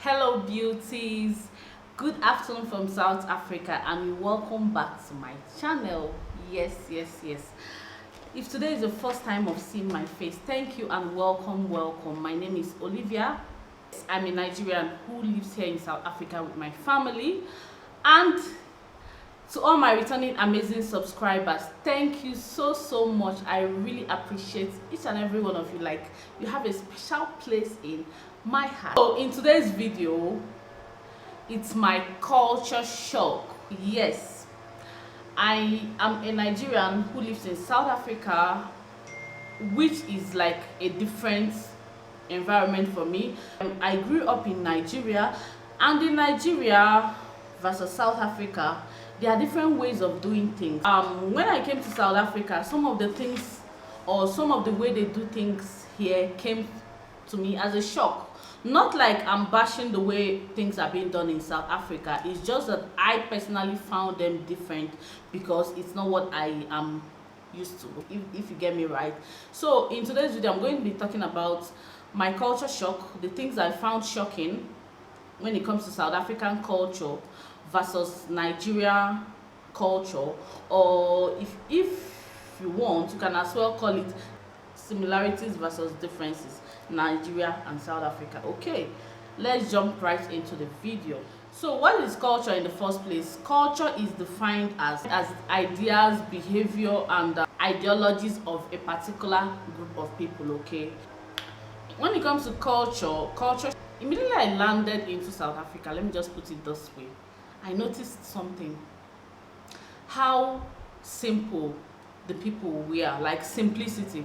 Hello beauties, good afternoon from South Africa and welcome back to my channel. Yes. If today is the first time of seeing my face, thank you and welcome. My name is Olivia. I'm a Nigerian who lives here in South Africa with my family. And to all my returning amazing subscribers, thank you so much. I really appreciate each and every one of you. Like, you have a special place in my heart. So in today's video, it's my culture shock. Yes, I am a Nigerian who lives in South Africa, which is like a different environment for me. I grew up in Nigeria, and in Nigeria versus South Africa, there are different ways of doing things. When I came to South Africa, some of the things or some of the way they do things here came to me as a shock. Not like I'm bashing the way things are being done in South Africa. It's just that I personally found them different because it's not what I am used to, if you get me right. So in today's video, I'm going to be talking about my culture shock, the things I found shocking when it comes to South African culture versus Nigeria culture, or if you want, you can as well call it similarities versus differences, Nigeria and South Africa. Okay, let's jump right into the video. So what is culture in the first place? Culture is defined as ideas, behavior, and ideologies of a particular group of people. Okay, when it comes to culture, immediately I landed into South Africa, let me just put it this way, I noticed something, how simple the people were, like simplicity.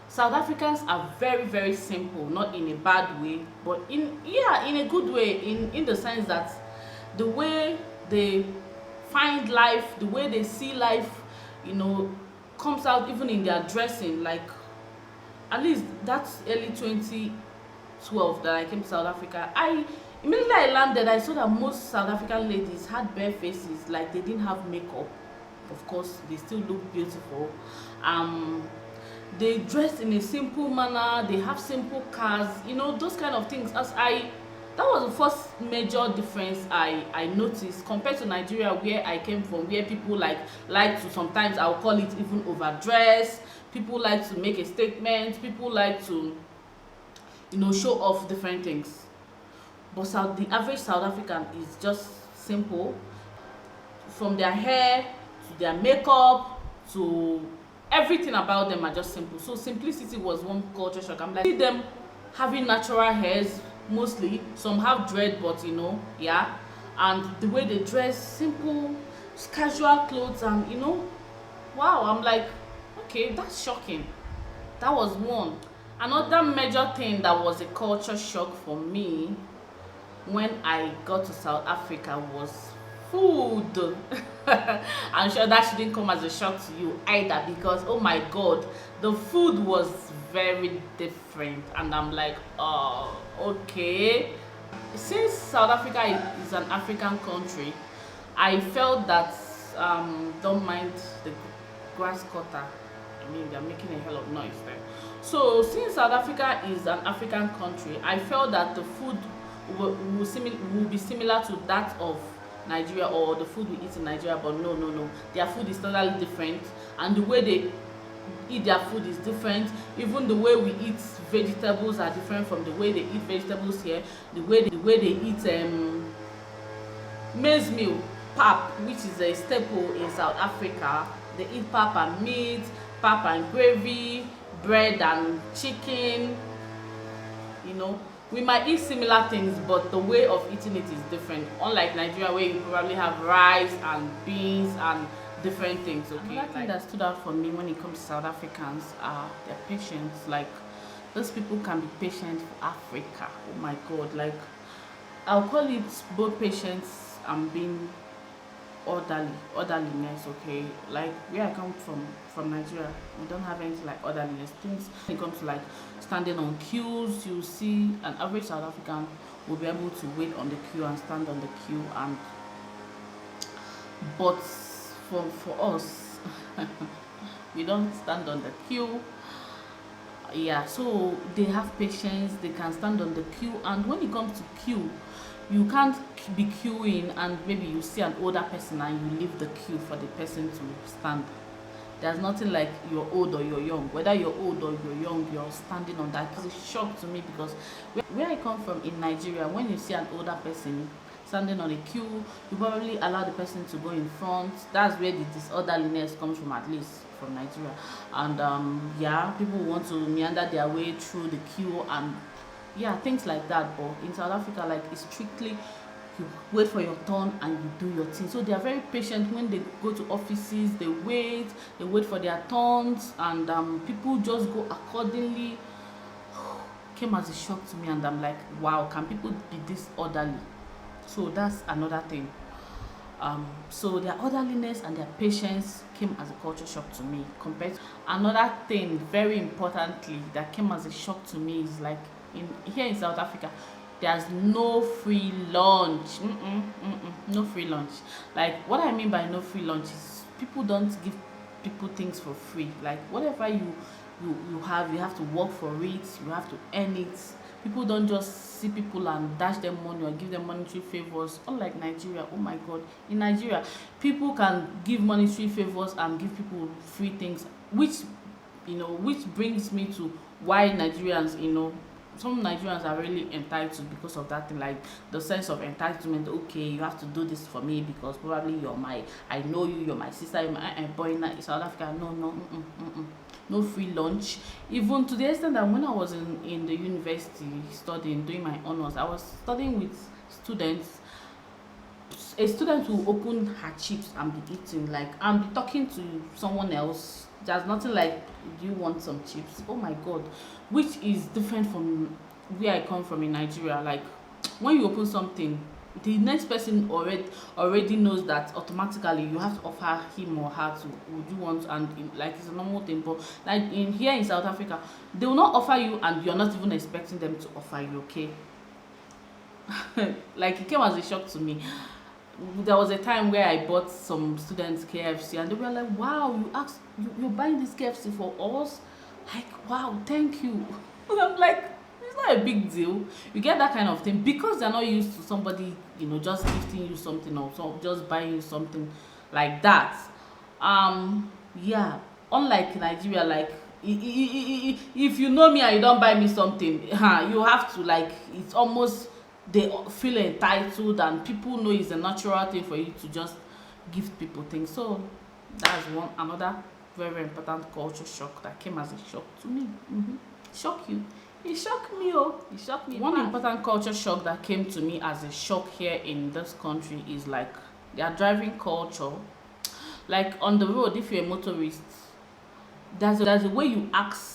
South Africans are very simple, not in a bad way, but in a good way, in the sense that the way they find life, the way they see life, comes out even in their dressing. Like, at least that's early 2012 that I came to South Africa. Immediately I landed, I saw that most South African ladies had bare faces, like they didn't have makeup. Of course, they still look beautiful. They dress in a simple manner, they have simple cars, those kind of things. That was the first major difference I noticed compared to Nigeria, where I came from, where people like to, sometimes I'll call it even overdress, people like to make a statement, people like to show off different things. But the average South African is just simple, from their hair to their makeup to everything about them are just simple. So simplicity was one culture shock. I'm like, see them having natural hairs mostly, some have dread, but yeah, and the way they dress, simple, casual clothes, and wow, I'm like, okay, that's shocking. That was one. Another major thing that was a culture shock for me when I got to South Africa was food. I'm sure that shouldn't come as a shock to you either, because oh my god, the food was very different, and I'm like, oh, okay. Since South Africa is an African country, I felt that don't mind the grass cutter, I mean, they're making a hell of noise there. So since South Africa is an African country, I felt that the food will be similar to that of Nigeria, or the food we eat in Nigeria. But no, their food is totally different, and the way they eat their food is different. Even the way we eat vegetables are different from the way they eat vegetables here. The way they eat maize meal, pap, which is a staple in South Africa. They eat pap and meat, pap and gravy, bread and chicken. We might eat similar things, but the way of eating it is different. Unlike Nigeria, where you probably have rice and beans and different things. Okay, another thing that stood out for me when it comes to South Africans are their patience. Like, those people can be patient for Africa. Oh my god, like, I'll call it both patience and being orderliness. Okay, like where I come from Nigeria, we don't have anything like orderliness. Things when it comes to like standing on queues, you see an average South African will be able to wait on the queue and stand on the queue, but for us we don't stand on the queue. Yeah, so they have patience, they can stand on the queue, and when it comes to queue, you can't be queuing and maybe you see an older person and you leave the queue for the person to stand. There's nothing like you're old or you're young. Whether you're old or you're young, you're standing on that. It's a shock to me because where I come from in Nigeria, when you see an older person standing on a queue, you probably allow the person to go in front. That's where the disorderliness comes from, at least from Nigeria. And yeah, people want to meander their way through the queue and yeah, things like that. But in South Africa, like, it's strictly you wait for your turn and you do your thing. So they are very patient when they go to offices. They wait for their turns, and people just go accordingly. Came as a shock to me, and I'm like, wow, can people be this orderly? So that's another thing. So their orderliness and their patience came as a culture shock to me. Compared to another thing, very importantly, that came as a shock to me is like in here in South Africa, there's no free lunch. No free lunch. Like, what I mean by no free lunch is people don't give people things for free. Like, whatever you have to work for it, you have to earn it. People don't just see people and dash them money or give them monetary favors. Unlike Nigeria, oh my god, in Nigeria people can give monetary favors and give people free things, which which brings me to why Nigerians, some Nigerians are really entitled because of that thing, like the sense of entitlement. Okay, you have to do this for me because probably I know you, you're my sister, you're my boy in South Africa. No, no, no free lunch. Even to the extent that when I was in the university studying, doing my honors, I was studying with students. A student will open her chips and be eating, like, and be talking to someone else. There's nothing like, do you want some chips? Oh my god. Which is different from where I come from in Nigeria. Like, when you open something, the next person already knows that automatically you have to offer him or her to, would you want, and like, it's a normal thing. But like in here in South Africa, they will not offer you and you're not even expecting them to offer you. Okay. Like, it came as a shock to me. There was a time where I bought some students KFC and they were like, wow, you're buying this KFC for us? Like, wow, thank you. I'm like, it's not a big deal. You get that kind of thing because they're not used to somebody, just gifting you something or just buying you something like that. Yeah, unlike Nigeria, like, if you know me and you don't buy me something, you have to, like, it's almost, they feel entitled, and people know it's a natural thing for you to just give people things. So that's another very important culture shock that came as a shock to me. Shock you? It shocked me. It shocked me. One important culture shock that came to me as a shock here in this country is like their driving culture. Like, on the road, if you're a motorist, there's a way you ask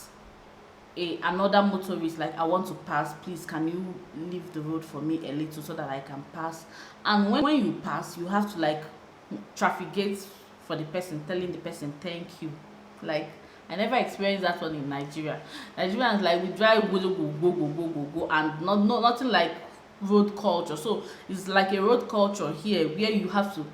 another motorist, like, I want to pass, please can you leave the road for me a little so that I can pass. And when you pass, you have to, like, traffic gate for the person, telling the person thank you. Like, I never experienced that one in Nigeria. Nigerians, like, we drive go, and nothing like road culture. So it's like a road culture here where you have to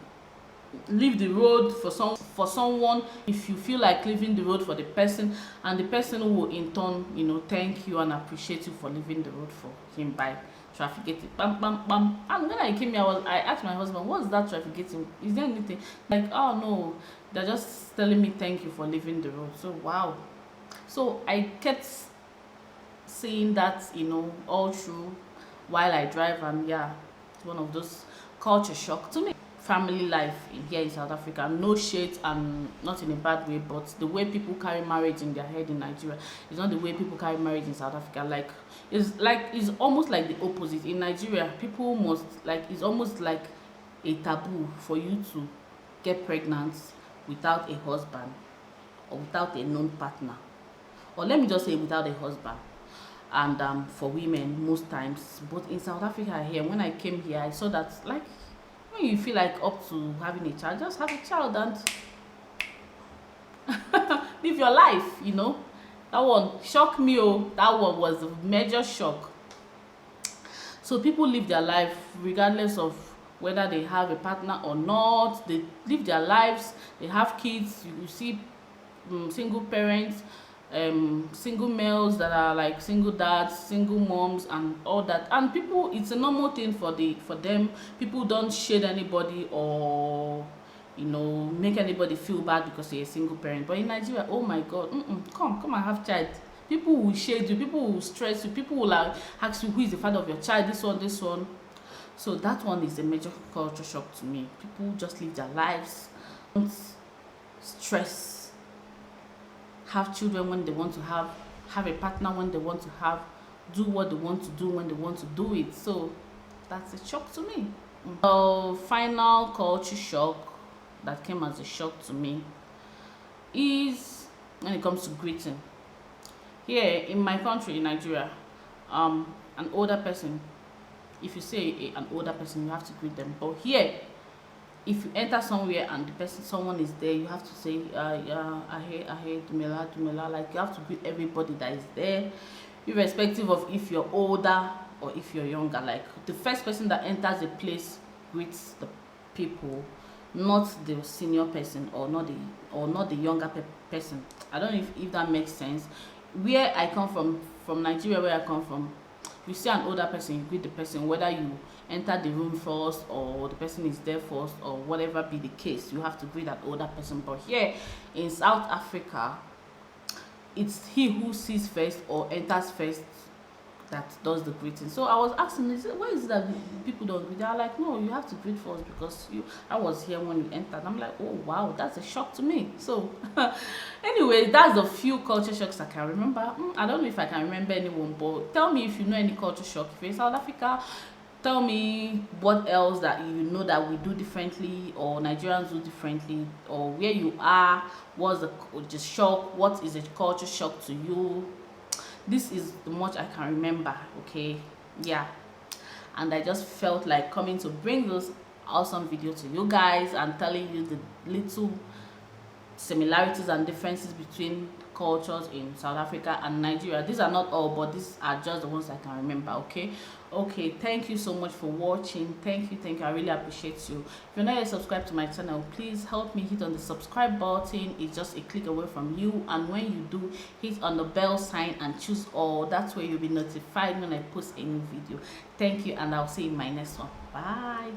leave the road for someone. If you feel like leaving the road for the person, and the person will in turn thank you and appreciate you for leaving the road for him by traffic gating. Bam bam bam. And when I came here, I asked my husband, what's that traffic gating? Is there anything? Like, oh no, they're just telling me thank you for leaving the road. So wow. So I kept seeing that all through while I drive, and yeah, it's one of those culture shock to me. Family life here in South Africa, no shade, and not in a bad way, but the way people carry marriage in their head in Nigeria is not the way people carry marriage in South Africa. Like, it's almost like the opposite. In Nigeria, people must, like, it's almost like a taboo for you to get pregnant without a husband or without a known partner, or let me just say without a husband. And for women most times. But in South Africa here, when I came here, I saw that, like, when you feel like up to having a child, just have a child and live your life. That one shocked me. That one was a major shock. So people live their life regardless of whether they have a partner or not. They live their lives, they have kids. You see single parents, single males that are like single dads, single moms, and all that. And people, it's a normal thing for them. People don't shade anybody or make anybody feel bad because you're a single parent. But in Nigeria, oh my god, come and have child. People will shade you, people will stress you, people will like ask you who is the father of your child, this one. So that one is a major culture shock to me. People just live their lives, don't stress, have children when they want to have a partner when they want to have, do what they want to do when they want to do it. So that's a shock to me. Final culture shock that came as a shock to me is when it comes to greeting. Here in my country, in Nigeria, an older person, if you say an older person, you have to greet them. But here, if you enter somewhere and someone is there, you have to say ahe, dumela, like you have to greet everybody that is there, irrespective of if you're older or if you're younger. Like the first person that enters a place greets the people, not the senior person or not the younger person. I don't know if that makes sense. Where I come from Nigeria, where I come from, you see an older person, you greet the person, whether you enter the room first or the person is there first or whatever be the case, you have to greet that older person. But here in South Africa, it's he who sees first or enters first that does the greeting. So I was asking, why is it that people don't greet? They are like, no, you have to greet first because I was here when you entered. I'm like, oh wow, that's a shock to me. So anyway, that's the few culture shocks I can remember. I don't know if I can remember anyone, but tell me if you know any culture shock. If you're in South Africa, tell me what else that you know that we do differently or Nigerians do differently, or where you are, what's the shock, what is a culture shock to you. This is the much I can remember, okay? Yeah, and I just felt like coming to bring this awesome video to you guys and telling you the little similarities and differences between cultures in South Africa and Nigeria. These are not all, but these are just the ones I can remember. Okay, thank you so much for watching. Thank you, I really appreciate you. If you're not yet subscribed to my channel, please help me hit on the subscribe button. It's just a click away from you, and when you do, hit on the bell sign and choose all. That's where you'll be notified when I post a new video. Thank you, and I'll see you in my next one. Bye.